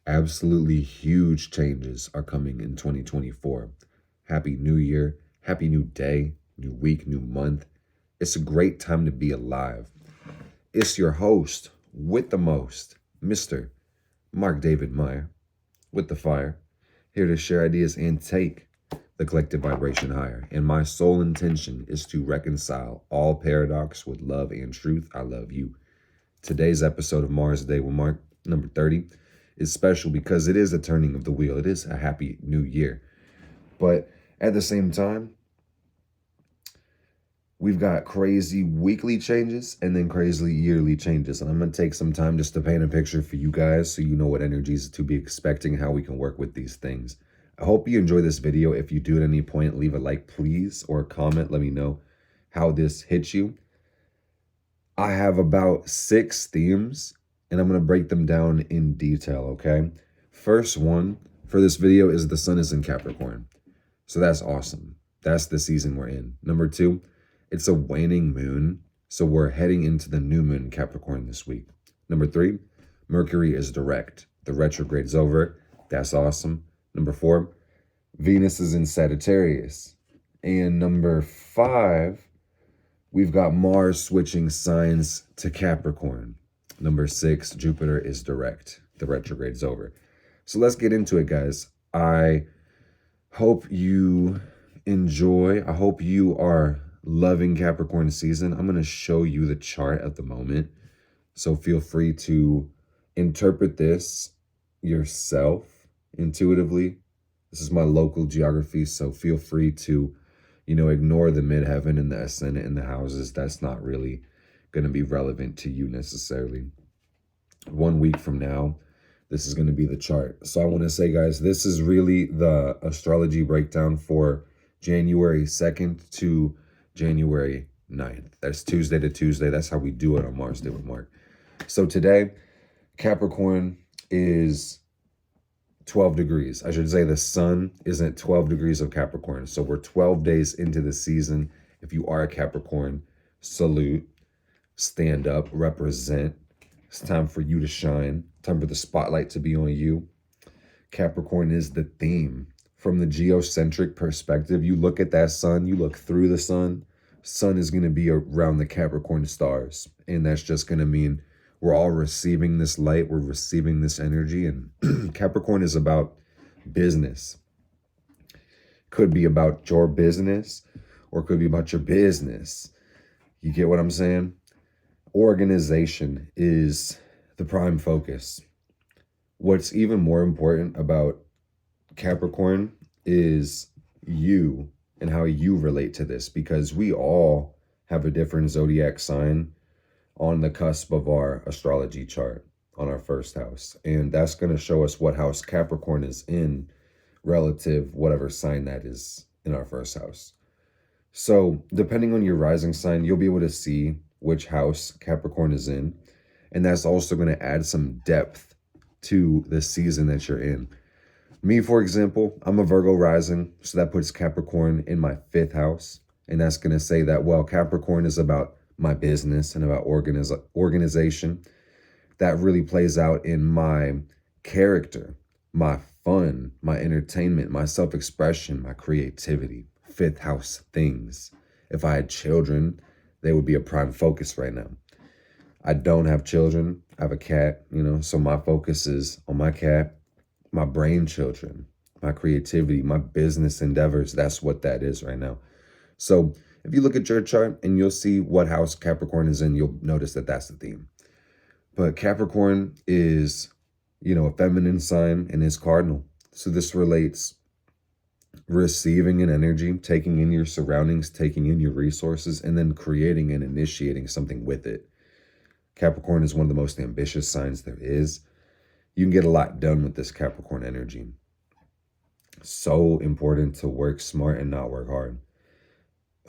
Absolutely huge changes are coming in 2024. Happy New Year, happy new day, new week, new month. It's a great time to be alive. It's your host with the most, Mr. Mark David Meyer, with the fire, here to share ideas and take the collective vibration higher. And my sole intention is to reconcile all paradox with love and truth. I love you. Today's episode of Mars Day with Mark, number 30, is special because it is a turning of the wheel. It is a happy new year. But at the same time, we've got crazy weekly changes and then crazy yearly changes. And I'm going to take some time just to paint a picture for you guys so you know what energies to be expecting, how we can work with these things. I hope you enjoy this video. If you do at any point, leave a like, please, or a comment. Let me know how this hits you. I have about 6 themes, and I'm going to break them down in detail, okay? First one for this video is the sun is in Capricorn. So that's awesome. That's the season we're in. Number 2, it's a waning moon. So we're heading into the new moon in Capricorn this week. Number 3, Mercury is direct. The retrograde's over. That's awesome. Number 4, Venus is in Sagittarius. And number 5, we've got Mars switching signs to Capricorn. Number 6, Jupiter is direct. The retrograde's over. So let's get into it, guys. I hope you enjoy. I hope you are loving Capricorn season. I'm going to show you the chart at the moment. So feel free to interpret this yourself intuitively. This is my local geography, so feel free to ignore the midheaven and the ascendant and the houses. That's not really going to be relevant to you necessarily. 1 week from now, this is going to be the chart. So I want to say, guys, this is really the astrology breakdown for January 2nd to January 9th. That's Tuesday to Tuesday. That's how we do it on Mars Day with Mark. So today, Capricorn is 12 degrees. I should say the sun isn't 12 degrees of Capricorn. So we're 12 days into the season. If you are a Capricorn, salute, stand up, represent. It's time for you to shine. Time for the spotlight to be on you. Capricorn is the theme. From the geocentric perspective, you look at that sun, you look through the sun. Sun is going to be around the Capricorn stars. And that's just going to mean we're all receiving this light, we're receiving this energy, and Capricorn is about business. Could be about your business, or could be about your business. You get what I'm saying? Organization is the prime focus. What's even more important about Capricorn is you and how you relate to this, because we all have a different zodiac sign on the cusp of our astrology chart on our first house. And that's going to show us what house Capricorn is in relative whatever sign that is in our first house. So depending on your rising sign, you'll be able to see which house Capricorn is in. And that's also going to add some depth to the season that you're in. Me, for example, I'm a Virgo rising, so that puts Capricorn in my 5th house. And that's going to say that, well, Capricorn is about my business and about organization. That really plays out in my character, my fun, my entertainment, my self-expression, my creativity, 5th house things. If I had children, they would be a prime focus right now. I don't have children. I have a cat, so my focus is on my cat, my brain children, my creativity, my business endeavors. That's what that is right now. So if you look at your chart and you'll see what house Capricorn is in, you'll notice that that's the theme. But Capricorn is, a feminine sign and is cardinal. So this relates receiving an energy, taking in your surroundings, taking in your resources, and then creating and initiating something with it. Capricorn is one of the most ambitious signs there is. You can get a lot done with this Capricorn energy. So important to work smart and not work hard.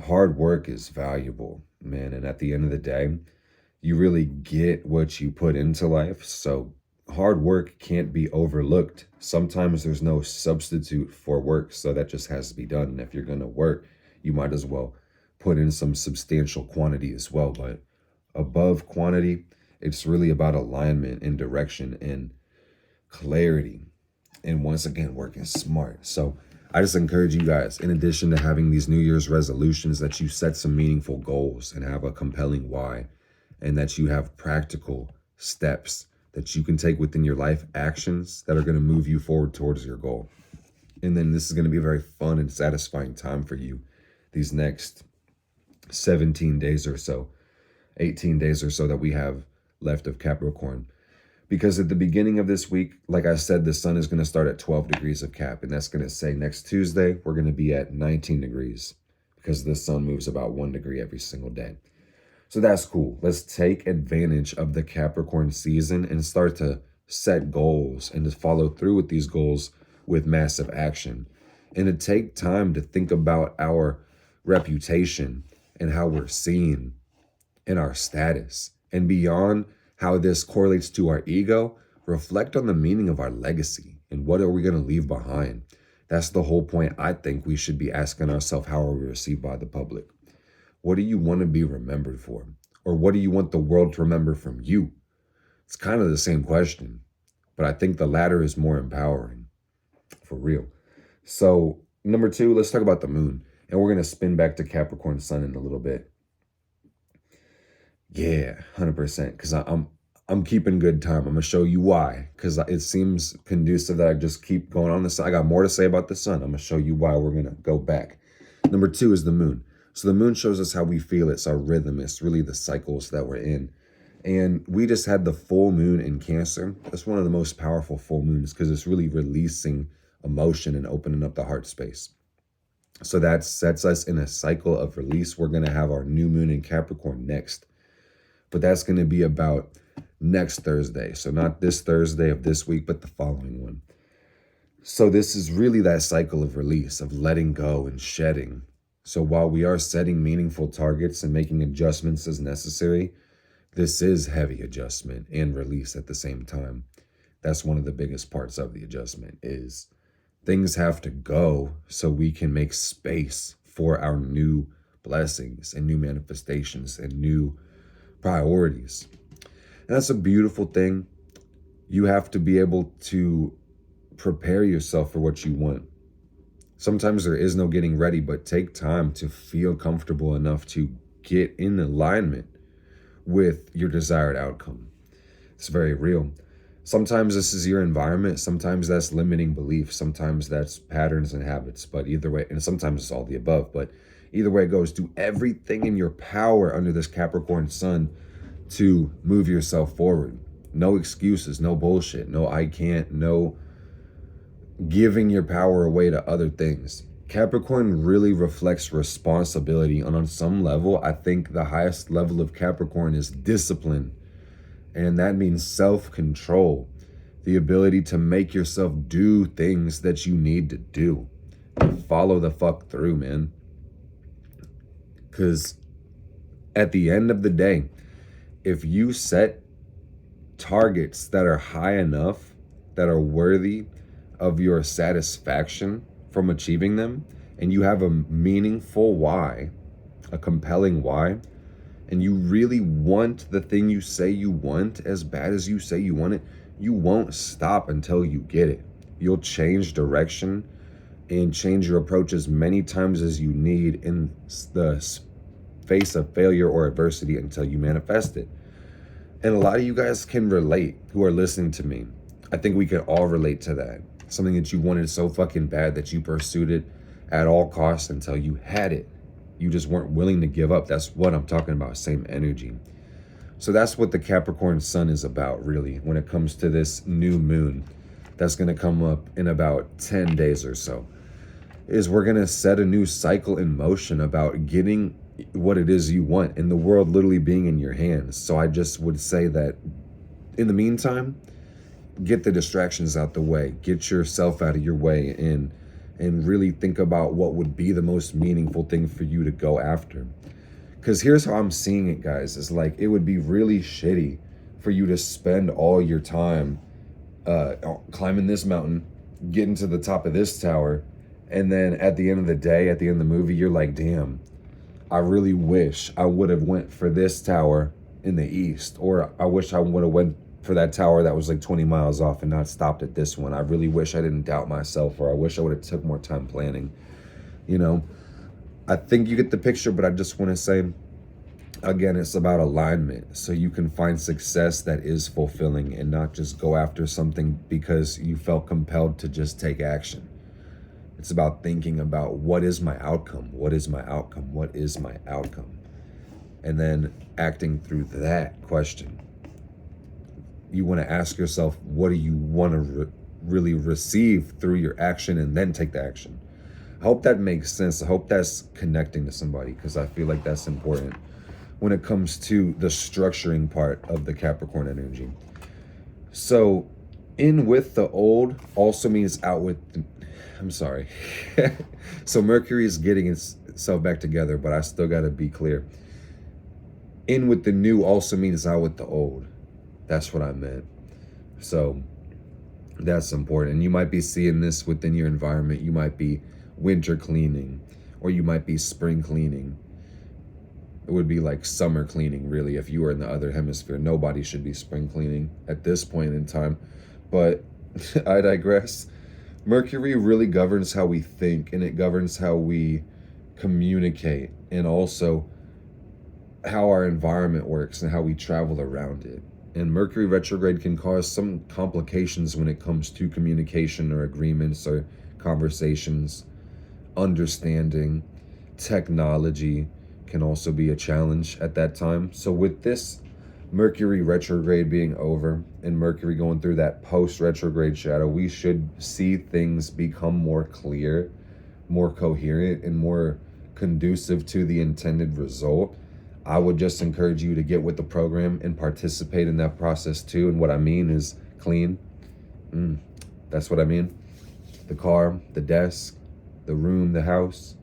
Hard work is valuable, man. And at the end of the day, you really get what you put into life. So hard work can't be overlooked. Sometimes there's no substitute for work. So that just has to be done. And if you're going to work, you might as well put in some substantial quantity as well. But above quantity, it's really about alignment and direction. And clarity, and once again, working smart. So I just encourage you guys, in addition to having these New Year's resolutions, that you set some meaningful goals and have a compelling why, and that you have practical steps that you can take within your life, actions that are going to move you forward towards your goal. And then this is going to be a very fun and satisfying time for you these next 17 days or so, 18 days or so that we have left of Capricorn. Because at the beginning of this week, like I said, the sun is going to start at 12 degrees of Cap. And that's going to say next Tuesday, we're going to be at 19 degrees because the sun moves about 1 degree every single day. So that's cool. Let's take advantage of the Capricorn season and start to set goals and to follow through with these goals with massive action. And to take time to think about our reputation and how we're seen and our status. And beyond how this correlates to our ego, reflect on the meaning of our legacy and what are we going to leave behind. That's the whole point. I think we should be asking ourselves, how are we received by the public? What do you want to be remembered for? Or what do you want the world to remember from you? It's kind of the same question, but I think the latter is more empowering, for real. So number 2, let's talk about the moon. And we're going to spin back to Capricorn sun in a little bit. Yeah, 100%. Because I'm keeping good time. I'm going to show you why. Because it seems conducive that I just keep going on this. I got more to say about the sun. I'm going to show you why. We're going to go back. Number 2 is the moon. So the moon shows us how we feel. It's our rhythm. It's really the cycles that we're in. And we just had the full moon in Cancer. That's one of the most powerful full moons because it's really releasing emotion and opening up the heart space. So that sets us in a cycle of release. We're going to have our new moon in Capricorn next. But that's going to be about next Thursday. So not this Thursday of this week, but the following one. So this is really that cycle of release, of letting go and shedding. So while we are setting meaningful targets and making adjustments as necessary, this is heavy adjustment and release at the same time. That's one of the biggest parts of the adjustment is things have to go so we can make space for our new blessings and new manifestations and new priorities. And that's a beautiful thing. You have to be able to prepare yourself for what you want. Sometimes there is no getting ready, but take time to feel comfortable enough to get in alignment with your desired outcome. It's very real. Sometimes this is your environment. Sometimes that's limiting beliefs. Sometimes that's patterns and habits. But either way, and sometimes it's all the above, but either way it goes, do everything in your power under this Capricorn sun to move yourself forward. No excuses, no bullshit, no I can't, no giving your power away to other things. Capricorn really reflects responsibility. And on some level, I think the highest level of Capricorn is discipline. And that means self-control, the ability to make yourself do things that you need to do. Follow the fuck through, man. Because at the end of the day, if you set targets that are high enough, that are worthy of your satisfaction from achieving them, and you have a meaningful why, a compelling why, and you really want the thing you say you want as bad as you say you want it, you won't stop until you get it. You'll change direction and change your approach as many times as you need in the face of failure or adversity until you manifest it. And a lot of you guys can relate who are listening to me. I think we can all relate to that. Something that you wanted so fucking bad that you pursued it at all costs until you had it. You just weren't willing to give up. That's what I'm talking about, same energy. So that's what the Capricorn sun is about, really, when it comes to this new moon that's going to come up in about 10 days or so, is we're going to set a new cycle in motion about getting what it is you want and the world literally being in your hands. So I just would say that in the meantime, get the distractions out the way, get yourself out of your way, and really think about what would be the most meaningful thing for you to go after. Because here's how I'm seeing it, guys. It's like it would be really shitty for you to spend all your time climbing this mountain, getting to the top of this tower, and then at the end of the day, at the end of the movie, you're like, damn, I really wish I would have went for this tower in the east, or I wish I would have went for that tower that was like 20 miles off and not stopped at this one. I really wish I didn't doubt myself, or I wish I would have took more time planning. You know, I think you get the picture, but I just want to say, again, it's about alignment. So you can find success that is fulfilling and not just go after something because you felt compelled to just take action. It's about thinking about, what is my outcome? What is my outcome? What is my outcome? And then acting through that question. You want to ask yourself, what do you want to really receive through your action, and then take the action. I hope that makes sense. I hope that's connecting to somebody, because I feel like that's important when it comes to the structuring part of the Capricorn energy. So in with the old also means out with I'm sorry. So Mercury is getting itself back together, but I still got to be clear. In with the new also means out with the old. That's what I meant. So that's important. And you might be seeing this within your environment. You might be winter cleaning, or you might be spring cleaning. It would be like summer cleaning, really, if you were in the other hemisphere. Nobody should be spring cleaning at this point in time. But I digress. Mercury really governs how we think, and it governs how we communicate, and also how our environment works and how we travel around it. And Mercury retrograde can cause some complications when it comes to communication or agreements or conversations. Understanding technology can also be a challenge at that time. So with this Mercury retrograde being over and Mercury going through that post-retrograde shadow, we should see things become more clear, more coherent, and more conducive to the intended result. I would just encourage you to get with the program and participate in that process too. And what I mean is clean. That's what I mean. The car, the desk, the room, the house,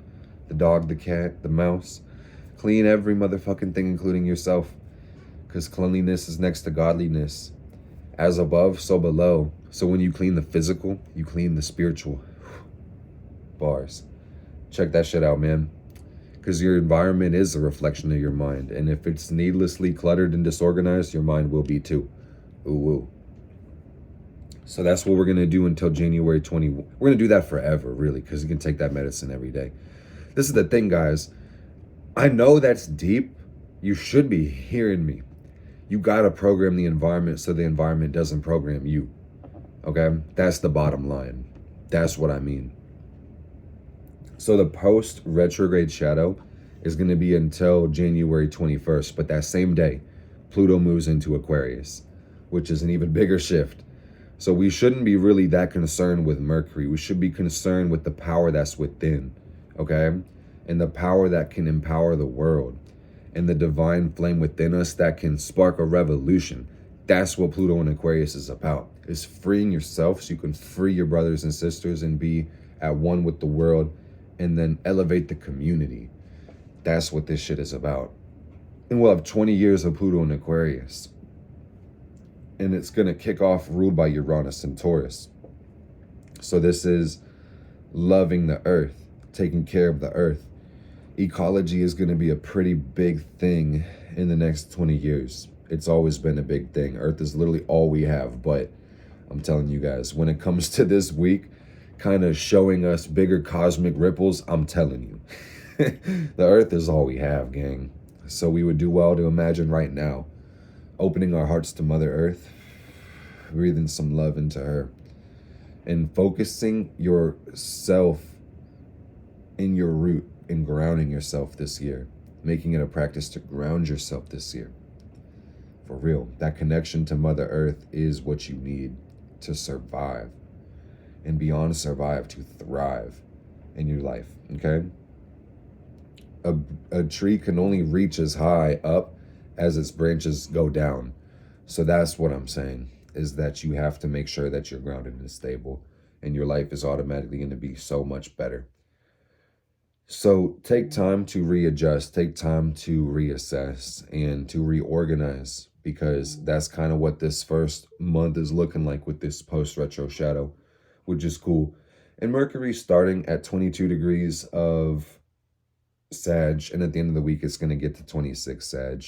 the dog, the cat, the mouse. Clean every motherfucking thing, including yourself. Because cleanliness is next to godliness. As above, so below. So when you clean the physical, you clean the spiritual. Bars. Check that shit out, man. Because your environment is a reflection of your mind. And if it's needlessly cluttered and disorganized, your mind will be too. Ooh, ooh. So that's what we're going to do until January 20. We're going to do that forever, really, because you can take that medicine every day. This is the thing, guys. I know that's deep. You should be hearing me. You got to program the environment so the environment doesn't program you. Okay? That's the bottom line. That's what I mean. So the post-retrograde shadow is going to be until January 21st. But that same day, Pluto moves into Aquarius, which is an even bigger shift. So we shouldn't be really that concerned with Mercury. We should be concerned with the power that's within, okay? And the power that can empower the world. And the divine flame within us that can spark a revolution. That's what Pluto in Aquarius is about. Is freeing yourself so you can free your brothers and sisters and be at one with the world, and then elevate the community. That's what this shit is about. And we'll have 20 years of Pluto in Aquarius. And it's going to kick off ruled by Uranus and Taurus. So this is loving the earth, taking care of the earth. Ecology is going to be a pretty big thing in the next 20 years. It's always been a big thing. Earth is literally all we have. But I'm telling you guys, when it comes to this week, kind of showing us bigger cosmic ripples, I'm telling you. The earth is all we have, gang. So we would do well to imagine right now opening our hearts to Mother Earth, breathing some love into her, and focusing yourself in your root and grounding yourself this year, making it a practice to ground yourself this year. For real, that connection to Mother Earth is what you need to survive, and beyond survive, to thrive in your life, okay? A tree can only reach as high up as its branches go down. So that's what I'm saying, is that you have to make sure that you're grounded and stable, and your life is automatically going to be so much better. So take time to readjust, take time to reassess, and to reorganize, because that's kind of what this first month is looking like with this post-retro shadow, which is cool. And Mercury starting at 22 degrees of Sag, and at the end of the week, it's going to get to 26 Sag.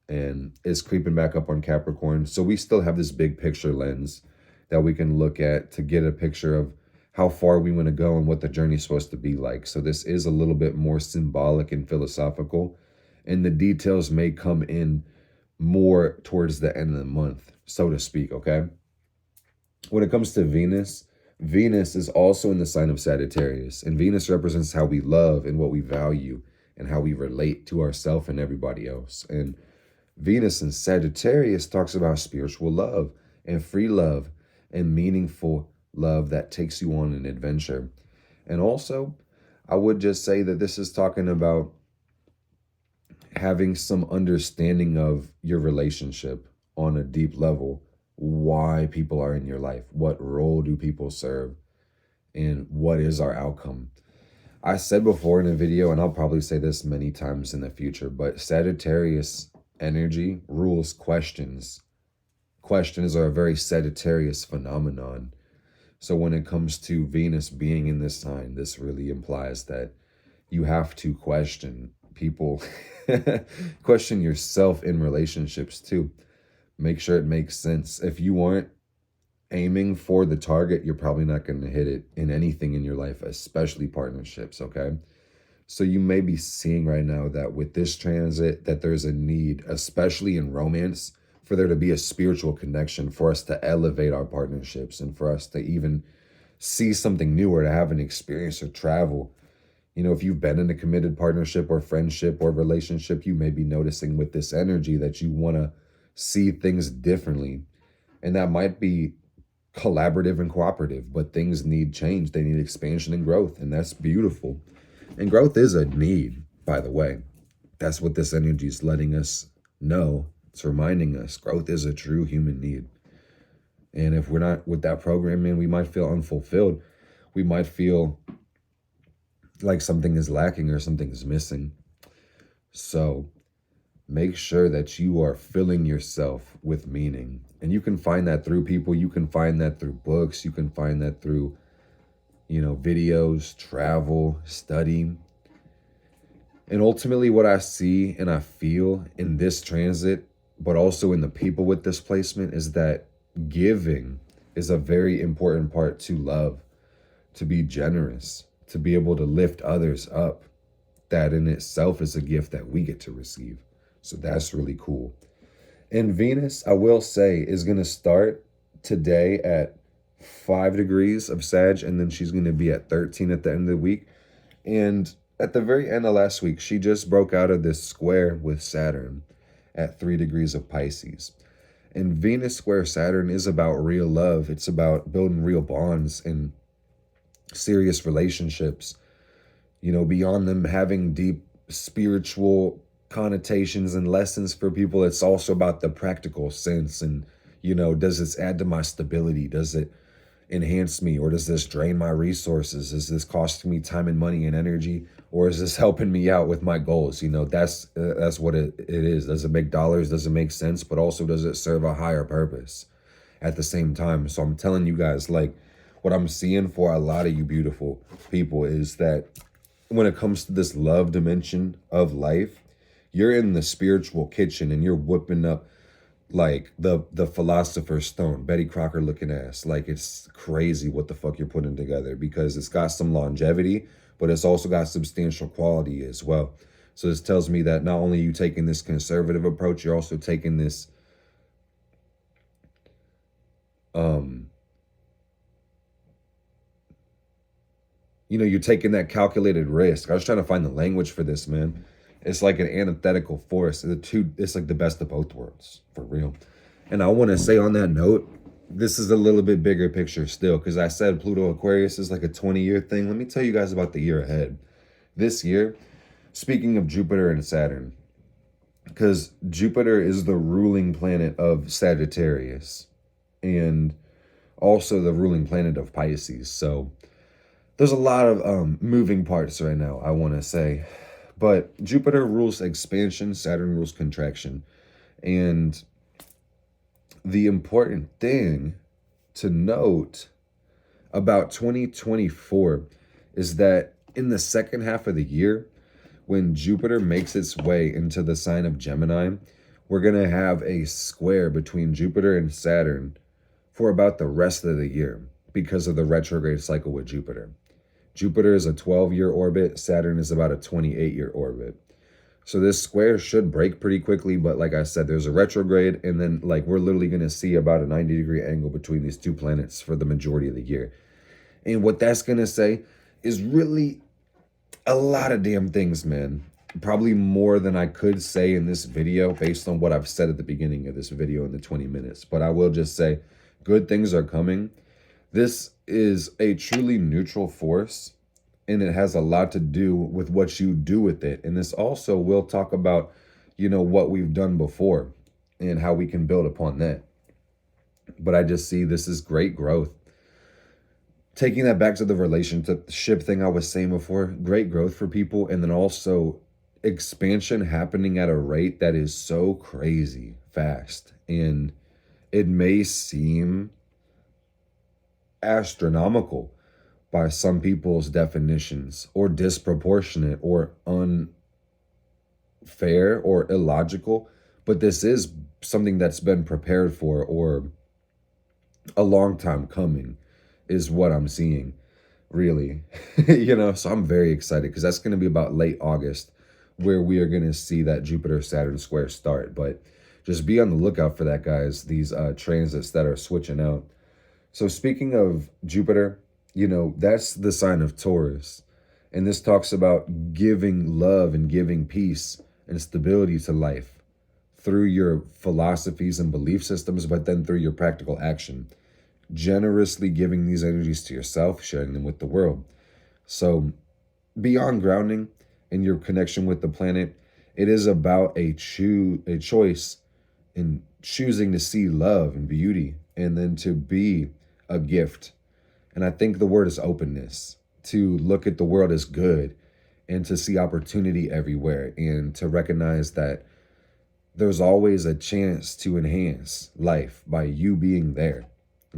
and is creeping back up on Capricorn. So we still have this big picture lens that we can look at to get a picture of how far we want to go and what the journey's supposed to be like. So this is a little bit more symbolic and philosophical, and the details may come in more towards the end of the month, so to speak, okay? When it comes to Venus, Venus is also in the sign of Sagittarius, and Venus represents how we love and what we value and how we relate to ourselves and everybody else. And Venus in Sagittarius talks about spiritual love and free love and meaningful love that takes you on an adventure. And also, I would just say that this is talking about having some understanding of your relationship on a deep level, why people are in your life, what role do people serve, and what is our outcome. I said before in a video, and I'll probably say this many times in the future, but Sagittarius energy rules questions. Questions are a very Sagittarius phenomenon. So when it comes to Venus being in this sign, this really implies that you have to question people, question yourself in relationships too. Make sure it makes sense. If you aren't aiming for the target, you're probably not going to hit it in anything in your life, especially partnerships, okay? So you may be seeing right now that with this transit that there's a need, especially in romance, for there to be a spiritual connection, for us to elevate our partnerships and for us to even see something new or to have an experience or travel. You know, if you've been in a committed partnership or friendship or relationship, you may be noticing with this energy that you want to see things differently. And that might be collaborative and cooperative, but things need change. They need expansion and growth, and that's beautiful. And growth is a need, by the way. That's what this energy is letting us know. It's reminding us growth is a true human need. And if we're not with that program, man, we might feel unfulfilled. We might feel like something is lacking or something is missing. So make sure that you are filling yourself with meaning. And you can find that through people. You can find that through books. You can find that through, videos, travel, studying. And ultimately what I see and I feel in this transit, but also in the people with this placement, is that giving is a very important part to love, to be generous, to be able to lift others up. That in itself is a gift that we get to receive. So that's really cool. And Venus, I will say, is going to start today at 5 degrees of Sag, and then she's going to be at 13 at the end of the week. And at the very end of last week, she just broke out of this square with Saturn at 3 degrees of Pisces. And Venus square Saturn is about real love. It's about building real bonds and serious relationships, beyond them having deep spiritual connotations and lessons for people. It's also about the practical sense. And, does this add to my stability? Does it enhance me, or does this drain my resources? Is this costing me time and money and energy, or is this helping me out with my goals? That's what it is. Does it make dollars? Does it make sense? But also, does it serve a higher purpose at the same time? So I'm telling you guys, what I'm seeing for a lot of you beautiful people is that when it comes to this love dimension of life, you're in the spiritual kitchen and you're whipping up the Philosopher's Stone, Betty Crocker looking ass. It's crazy what the fuck you're putting together, because it's got some longevity, but it's also got substantial quality as well. So this tells me that not only are you taking this conservative approach, you're also taking this you're taking that calculated risk. I was trying to find the language for this, man. It's like an antithetical force. It's like the best of both worlds, for real. And I want to say on that note, this is a little bit bigger picture still, because I said Pluto Aquarius is like a 20-year thing. Let me tell you guys about the year ahead. This year, speaking of Jupiter and Saturn, because Jupiter is the ruling planet of Sagittarius and also the ruling planet of Pisces. So there's a lot of moving parts right now, I want to say. But Jupiter rules expansion, Saturn rules contraction. And the important thing to note about 2024 is that in the second half of the year, when Jupiter makes its way into the sign of Gemini, we're going to have a square between Jupiter and Saturn for about the rest of the year because of the retrograde cycle with Jupiter. Jupiter is a 12-year orbit, Saturn is about a 28-year orbit. So this square should break pretty quickly, but like I said, there's a retrograde, and then like we're literally going to see about a 90-degree angle between these two planets for the majority of the year. And what that's going to say is really a lot of damn things, man. Probably more than I could say in this video based on what I've said at the beginning of this video in the 20 minutes. But I will just say good things are coming. This is a truly neutral force, and it has a lot to do with what you do with it. And this also will talk about, what we've done before and how we can build upon that. But I just see this is great growth. Taking that back to the relationship thing I was saying before, great growth for people, and then also expansion happening at a rate that is so crazy fast. And it may seem astronomical by some people's definitions, or disproportionate, or unfair, or illogical, but this is something that's been prepared for, or a long time coming, is what I'm seeing, really. So I'm very excited because that's going to be about late August where we are going to see that Jupiter-Saturn square start. But just be on the lookout for that, guys, these transits that are switching out. So speaking of Jupiter, that's the sign of Taurus. And this talks about giving love and giving peace and stability to life through your philosophies and belief systems, but then through your practical action. Generously giving these energies to yourself, sharing them with the world. So beyond grounding in your connection with the planet, it is about a choice in choosing to see love and beauty, and then to be a gift. And I think the word is openness, to look at the world as good and to see opportunity everywhere, and to recognize that there's always a chance to enhance life by you being there.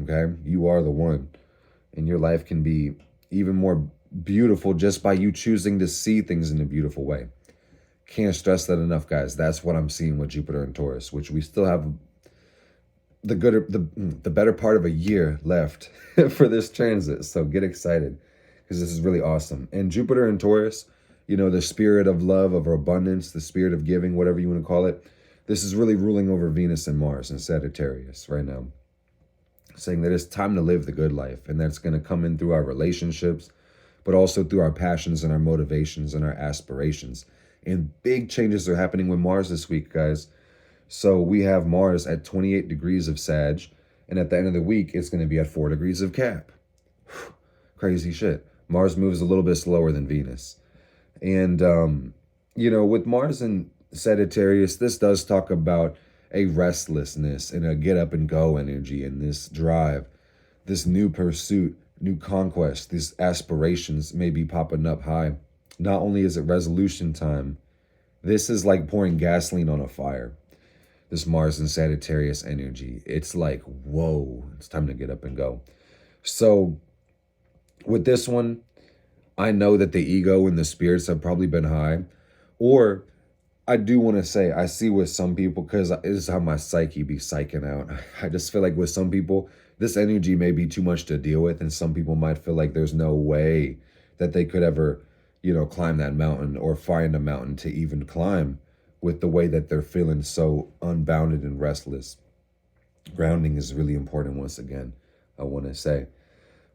Okay? You are the one. And your life can be even more beautiful just by you choosing to see things in a beautiful way. Can't stress that enough, guys. That's what I'm seeing with Jupiter and Taurus, which we still have the better part of a year left for this transit. So get excited, because this is really awesome. And Jupiter and Taurus, the spirit of love, of abundance, the spirit of giving, whatever you want to call it, this is really ruling over Venus and Mars and Sagittarius right now, saying that it's time to live the good life, and that's going to come in through our relationships, but also through our passions and our motivations and our aspirations. And big changes are happening with Mars this week, guys. So we have Mars at 28 degrees of Sag, and at the end of the week, it's going to be at 4 degrees of Cap. Crazy shit. Mars moves a little bit slower than Venus. And, with Mars and Sagittarius, this does talk about a restlessness and a get up and go energy, and this drive, this new pursuit, new conquest, these aspirations may be popping up high. Not only is it resolution time, this is like pouring gasoline on a fire. This Mars and Sagittarius energy. It's like, whoa, it's time to get up and go. So with this one, I know that the ego and the spirits have probably been high. Or I do want to say, I see with some people, because this is how my psyche be psyching out. I just feel like with some people, this energy may be too much to deal with. And some people might feel like there's no way that they could ever, climb that mountain, or find a mountain to even climb, with the way that they're feeling so unbounded and restless. Grounding is really important once again, I want to say.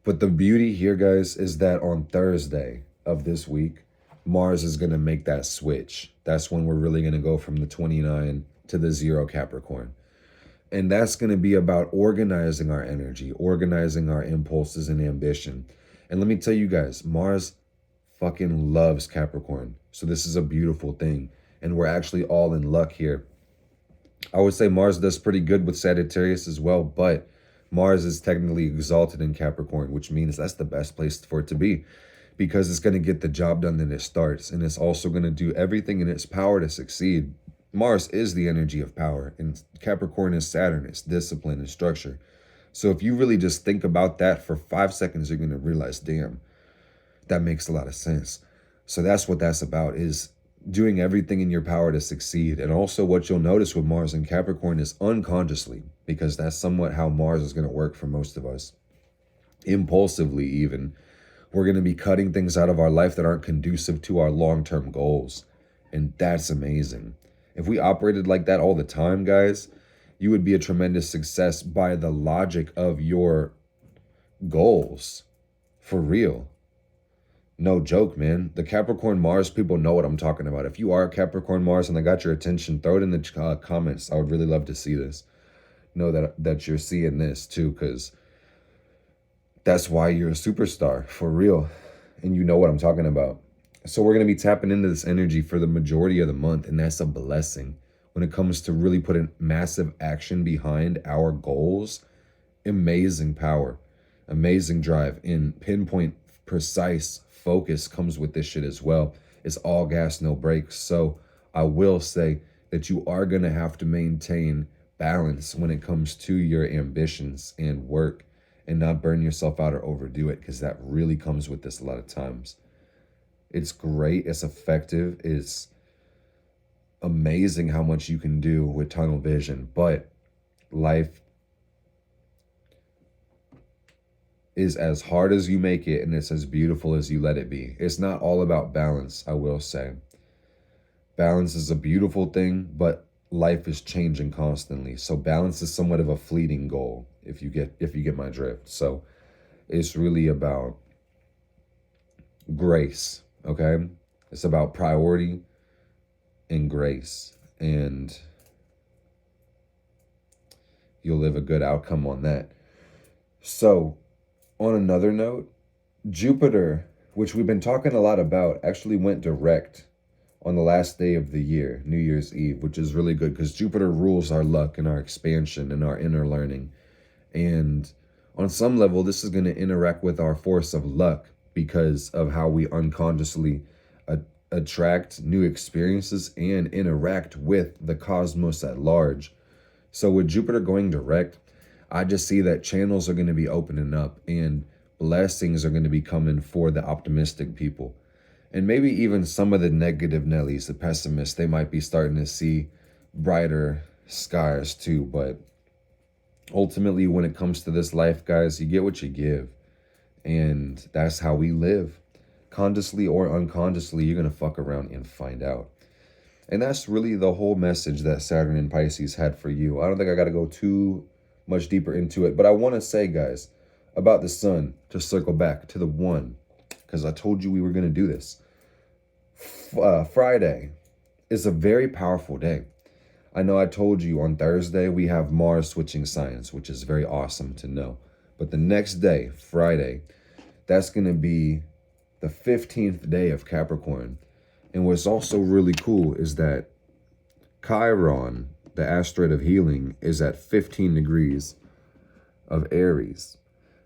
But the beauty here, guys, is that on Thursday of this week, Mars is going to make that switch. That's when we're really going to go from the 29 to the 0 Capricorn. And that's going to be about organizing our energy, organizing our impulses and ambition. And let me tell you guys, Mars fucking loves Capricorn. So this is a beautiful thing. And we're actually all in luck here. I would say Mars does pretty good with Sagittarius as well, but Mars is technically exalted in Capricorn, which means that's the best place for it to be, because it's going to get the job done that it starts, and it's also going to do everything in its power to succeed. Mars is the energy of power, and Capricorn is Saturn. It's discipline and structure. So if you really just think about that for 5 seconds, you're going to realize, damn, that makes a lot of sense. So that's what that's about, is doing everything in your power to succeed. And also, what you'll notice with Mars and Capricorn is unconsciously, because that's somewhat how Mars is going to work for most of us, impulsively even, we're going to be cutting things out of our life that aren't conducive to our long-term goals. And that's amazing. If we operated like that all the time, guys, you would be a tremendous success by the logic of your goals. For real. No joke, man. The Capricorn Mars people know what I'm talking about. If you are a Capricorn Mars and I got your attention, throw it in the comments. I would really love to see this. Know that you're seeing this too, because that's why you're a superstar, for real. And you know what I'm talking about. So we're going to be tapping into this energy for the majority of the month, and that's a blessing. When it comes to really putting massive action behind our goals, amazing power, amazing drive, and pinpoint precise focus comes with this shit as well. It's all gas, no brakes. So I will say that you are going to have to maintain balance when it comes to your ambitions and work, and not burn yourself out or overdo it, because that really comes with this a lot of times. It's great, it's effective, it's amazing how much you can do with tunnel vision, but life is as hard as you make it, and it's as beautiful as you let it be. It's not all about balance, I will say. Balance is a beautiful thing, but life is changing constantly. So balance is somewhat of a fleeting goal, if you get my drift. So it's really about grace, okay? It's about priority and grace, and you'll live a good outcome on that. So on another note, Jupiter, which we've been talking a lot about, actually went direct on the last day of the year, New Year's Eve, which is really good because Jupiter rules our luck and our expansion and our inner learning. And on some level, this is going to interact with our force of luck because of how we unconsciously attract new experiences and interact with the cosmos at large. So with Jupiter going direct, I just see that channels are going to be opening up and blessings are going to be coming for the optimistic people. And maybe even some of the negative Nellies, the pessimists, they might be starting to see brighter skies too. But ultimately, when it comes to this life, guys, you get what you give. And that's how we live. Consciously or unconsciously, you're going to fuck around and find out. And that's really the whole message that Saturn and Pisces had for you. I don't think I got to go too much deeper into it. But I want to say, guys, about the sun, to circle back to the one, because I told you we were going to do this. Friday is a very powerful day. I know I told you on Thursday we have Mars switching signs, which is very awesome to know. But the next day, Friday, that's going to be the 15th day of Capricorn. And what's also really cool is that Chiron, the asteroid of healing, is at 15 degrees of Aries.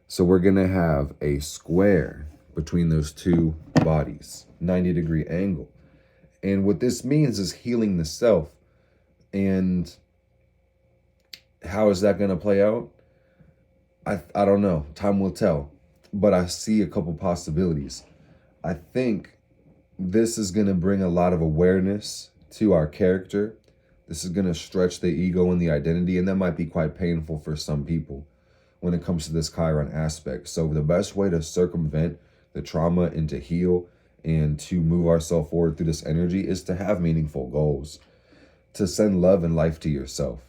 So we're going to have a square between those two bodies, 90-degree angle. And what this means is healing the self. And how is that going to play out? I don't know. Time will tell. But I see a couple possibilities. I think this is going to bring a lot of awareness to our character. This is going to stretch the ego and the identity, and that might be quite painful for some people when it comes to this Chiron aspect. So the best way to circumvent the trauma and to heal and to move ourselves forward through this energy is to have meaningful goals, to send love and life to yourself.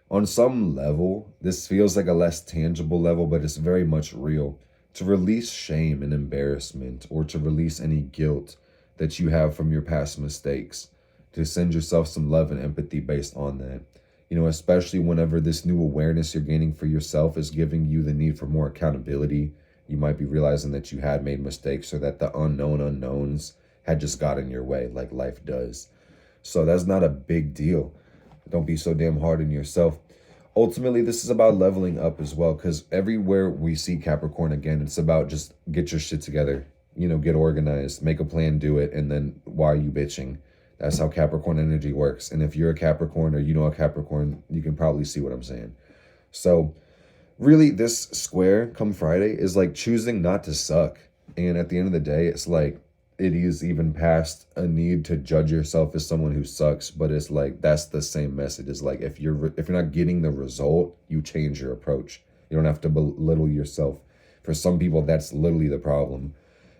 On some level, this feels like a less tangible level, but it's very much real. To release shame and embarrassment, or to release any guilt that you have from your past mistakes, to send yourself some love and empathy based on that. You know, especially whenever this new awareness you're gaining for yourself is giving you the need for more accountability. You might be realizing that you had made mistakes, or that the unknown unknowns had just got in your way, like life does. So that's not a big deal. Don't be so damn hard on yourself. Ultimately, this is about leveling up as well, because everywhere we see Capricorn again, it's about just get your shit together, you know, get organized, make a plan, do it, and then why are you bitching? That's how Capricorn energy works. And if you're a Capricorn or you know a Capricorn, you can probably see what I'm saying. So really, this square come Friday is like choosing not to suck. And at the end of the day, it's like, it is even past a need to judge yourself as someone who sucks, but it's like that's the same message. It's like if you're not getting the result, you change your approach. You don't have to belittle yourself. For some people, that's literally the problem.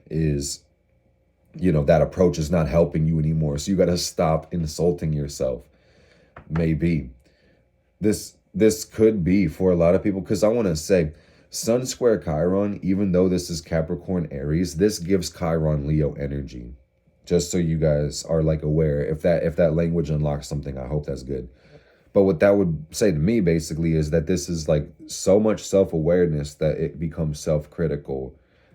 Is that approach is not helping you anymore. So you got to stop insulting yourself. Maybe this could be for a lot of people, because I want to say Sun square Chiron, even though this is Capricorn Aries, this gives Chiron Leo energy. Just so you guys are like aware, if that language unlocks something, I hope that's good. But what that would say to me basically is that this is like so much self-awareness that it becomes self-critical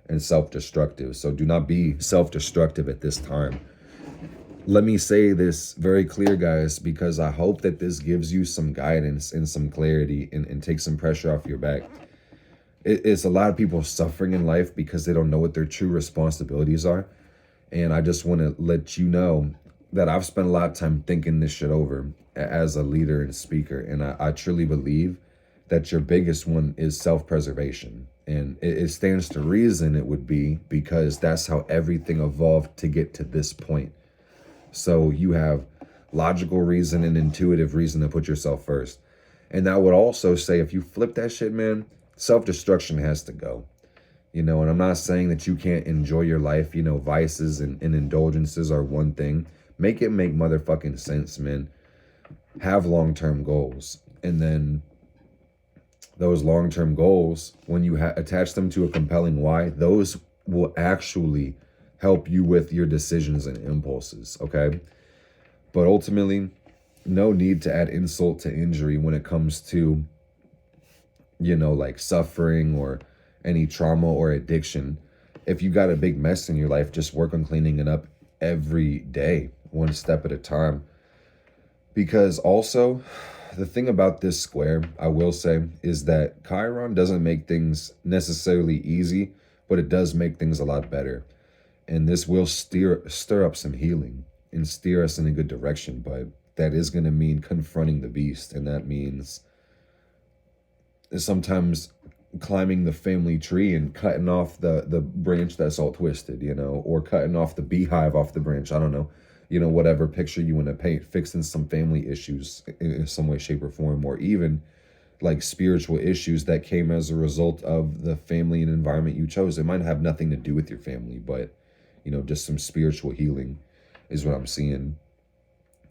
and self-destructive. So do not be self-destructive at this time. Let me say this very clear, guys, because I hope that this gives you some guidance and some clarity and take some pressure off your back. It's a lot of people suffering in life because they don't know what their true responsibilities are. And I just want to let you know that I've spent a lot of time thinking this shit over as a leader and speaker. And I truly believe that your biggest one is self-preservation. And it stands to reason it would be, because that's how everything evolved to get to this point. So you have logical reason and intuitive reason to put yourself first. And that would also say, if you flip that shit, man, self-destruction has to go. And I'm not saying that you can't enjoy your life. Vices and indulgences are one thing. Make it make motherfucking sense, man. Have long-term goals. And then those long-term goals, when you attach them to a compelling why, those will actually help you with your decisions and impulses, okay? But ultimately, no need to add insult to injury when it comes to, like suffering or any trauma or addiction. If you got a big mess in your life, just work on cleaning it up every day, one step at a time. Because also, the thing about this square, I will say, is that Chiron doesn't make things necessarily easy, but it does make things a lot better. And this will stir up some healing and steer us in a good direction. But that is going to mean confronting the beast. And that means sometimes climbing the family tree and cutting off the branch that's all twisted, or cutting off the beehive off the branch. I don't know, whatever picture you want to paint, fixing some family issues in some way, shape, or form, or even like spiritual issues that came as a result of the family and environment you chose. It might have nothing to do with your family, but just some spiritual healing is what I'm seeing.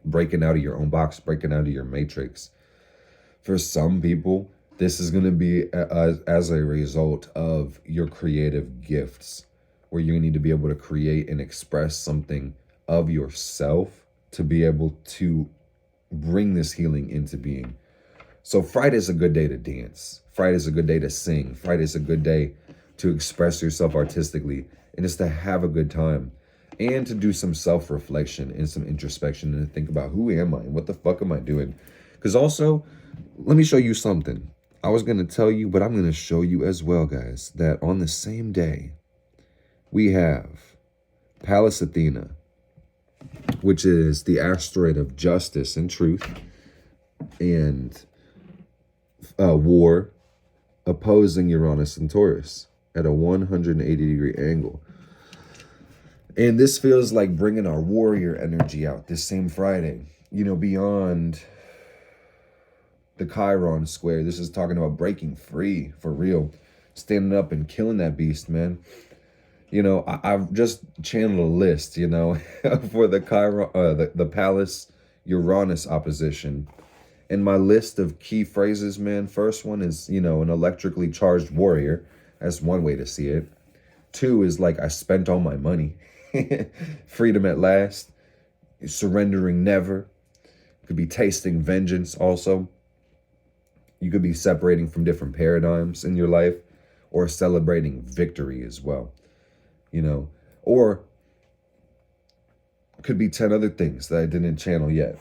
Breaking out of your own box, breaking out of your matrix. For some people, this is going to be as a result of your creative gifts, where you need to be able to create and express something of yourself to be able to bring this healing into being. So Friday's a good day to dance. Friday's a good day to sing. Friday's a good day to express yourself artistically, and it's to have a good time and to do some self-reflection and some introspection and to think about, who am I and what the fuck am I doing? Because also, let me show you something. I was going to tell you, but I'm going to show you as well, guys, that on the same day, we have Pallas Athena, which is the asteroid of justice and truth and war, opposing Uranus and Taurus at a 180-degree angle. And this feels like bringing our warrior energy out this same Friday, beyond the Chiron square. This is talking about breaking free for real, standing up and killing that beast, man. I've just channeled a list, for the Chiron, the Pallas Uranus opposition. And my list of key phrases, man, first one is, an electrically charged warrior. That's one way to see it. 2 is like, I spent all my money. Freedom at last. Surrendering never. Could be tasting vengeance also. You could be separating from different paradigms in your life, or celebrating victory as well. Or could be 10 other things that I didn't channel yet.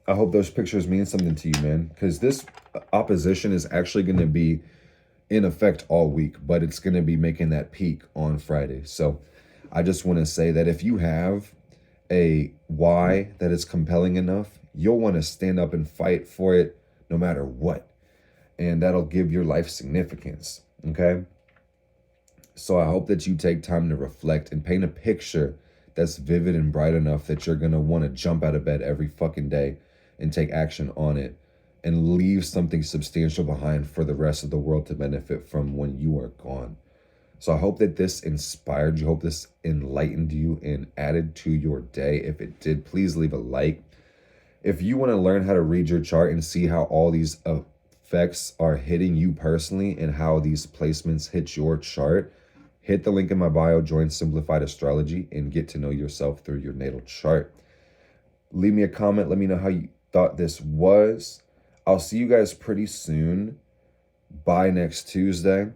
I hope those pictures mean something to you, man, because this opposition is actually going to be in effect all week, but it's going to be making that peak on Friday. So I just want to say that if you have a why that is compelling enough, you'll want to stand up and fight for it no matter what. And that'll give your life significance, okay? So I hope that you take time to reflect and paint a picture that's vivid and bright enough that you're going to want to jump out of bed every fucking day and take action on it and leave something substantial behind for the rest of the world to benefit from when you are gone. So I hope that this inspired you. Hope this enlightened you and added to your day. If it did, please leave a like. If you want to learn how to read your chart and see how all these effects are hitting you personally and how these placements hit your chart, hit the link in my bio, join Simplified Astrology, and get to know yourself through your natal chart. Leave me a comment. Let me know how you thought this was. I'll see you guys pretty soon. By next Tuesday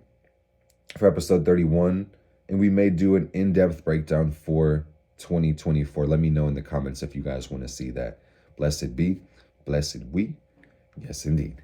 for episode 31. And we may do an in-depth breakdown for 2024. Let me know in the comments if you guys want to see that. Blessed be, blessed we. Yes, indeed.